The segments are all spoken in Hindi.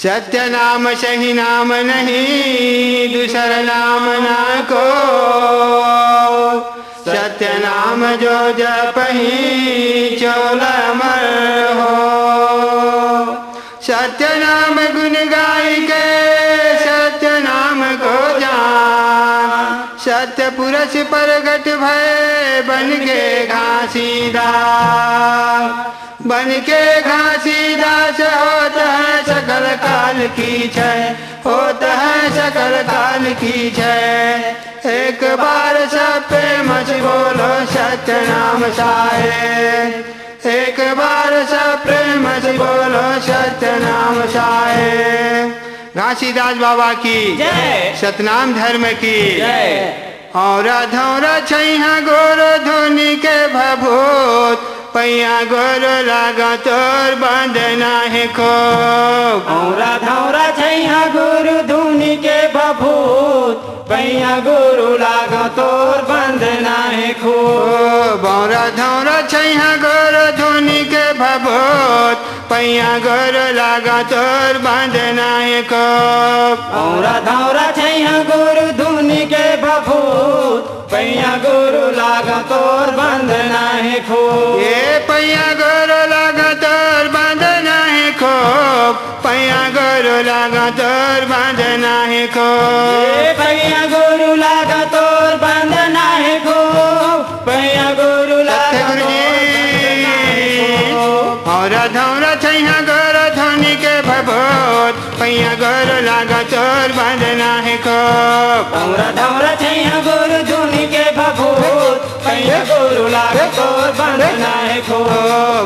सत्य नाम सही नाम नहीं, दूसर नाम ना को। सत्य नाम जो जपहि चोल अमर हो। सत्य नाम गुण गाय के सत्य नाम को जान। सत्य पुरुष प्रगट भय बन के घासीदास। बन के घासीदास होता है सकल काल की जय। होता है सकल काल की जय। एक बार सब प्रेम से बोलो सत्य नाम साहेब। एक बार सब प्रेम से बोलो सत्य नाम साहेब। घासीदास बाबा की जय। सतनाम धर्म की जय। और धौरा छैहा गोर धोनी के भभूत। पैया गोर लागा तोर बंदना है खो। औरा धौरा छैहा गुरु धुनी के भभूत। पैया गुरु लागा तोर बंदना है खो। बौरा धौरा छैहा गोर धोनी के भभूत। पैया गोर लागा तोर बंदना है खो। औरा धौरा छैहा गुरु धुनी के भभूत। पैया गुरु लागा तोर बंदना है खो। ये पैया गोर लागा तोर बंदना है खो। पैया गोर लागा तोर बंदना है खो। ये पैया गुरु लागा तोर बंदना है खो। पैया गुरु लागा तोर बंदना है खो। और धौरा छैहा गोर धोनी के भभूत। पैया गोर लागा तोर बंदना है खो। औरा धौरा छैहा गुरु धुनी के भभूत। पैया गुरु लागा तोर बंदना है खो।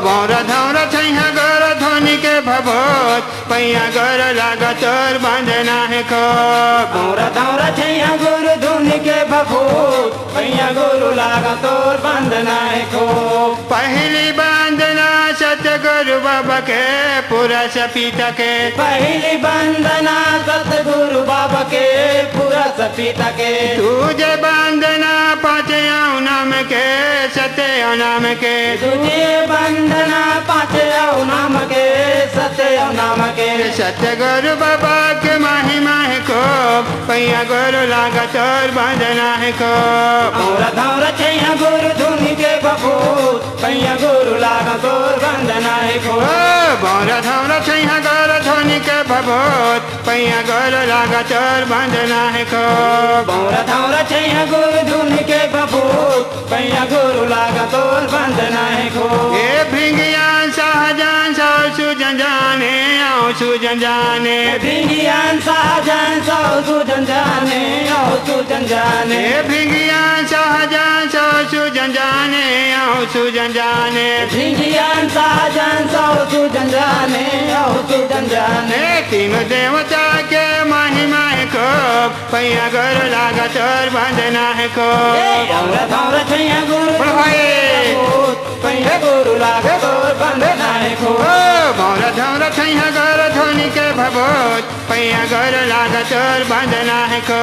बौरा धौरा छैहा गोर धोनी के भभूत। पैया गोर लागा तोर बंदना है खो। औरा धौरा छैहा गुरु धुनी के भभूत। पैया गुरु लागा तोर बंदना है खो। पहली बंदना सतगुरु बाबा के पूरा सपीता के। पहली बंदना सतगुरु बाबा के पूरा सपीता के। तुझे बंदना पाँचे नाम के सत्य नाम के। तुझे बंदना पाँचे नाम के सत्य नाम के। सतगुरु बाबा के महिमा है को। पैया गुरु लागा तोर बंदना है को। औरा धौरा छैहा गुरु धुनी के भभूत। पैया गुरु लागा तोर बंदना है खो। बौरा धौरा छैहा गोर धोनी के भभूत। पैया गुरु लागा तोर बंदना है को। बौरा धौरा छैहा गुरु धुनी के भभूत। पैया गुरु लागा तोर बंदना है खो। ये भृंगियान शाहजान सौ सुजन जाने आओ सुजन जाने। भृंगियान शाहजान सौ सुजन जाने आओ सुजन जाने। ये भृंगियान शाहजान सौ सुजन जाने आओ सुजन जाने। भृंगियान शाहजान सौ सुजन जाने आओ सुजन जाने। तीनों देवता के महिमा है को। पैया गुरु लागा तोर बंदना है को। औरा धौरा छैहा गुरु पैया गुरु लागा तोर बंदना है खो। बौरा धौरा छैहा गोर धोनी के भभूत। पैया गुरु लागा तोर बंदना है को।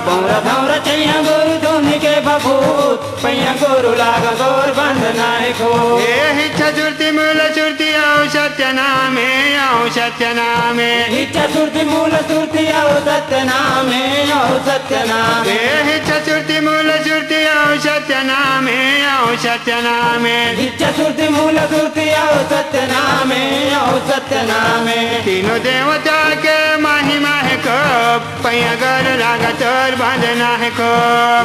बौरा धौरा छैहा गुरु धुनी के भभूत। पैया गुरु लागा तोर बंदना है खो। ये चतुर्थी मूल सुरती आओ सत्य नामे आओ सत्य नामे। चतुर्थी मूल सुरती आओ सत्य नामे आओ सत्य नामे। ये चतुर्थी मूल सुरती आओ सत्य नामे आओ सत्य नामे। चतुर्थी मूल सुरती आओ सत्य नामे आओ सत्य नामे। तीनों देवता के महिमा है को। पैया गुरु लागा तोर बंदना है को।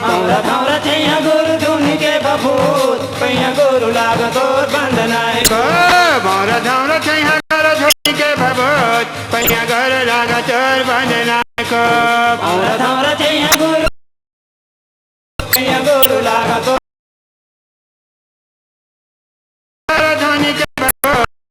औरा धौरा छैहा गुरु धुनी के भभूत। पैया गुरु लागा तोर बंदना है खो। बौरा धौरा छैहा गोर धोनी के भभूत। पैया गुरु लागा तोर बंदना है को। औरा धौरा छैहा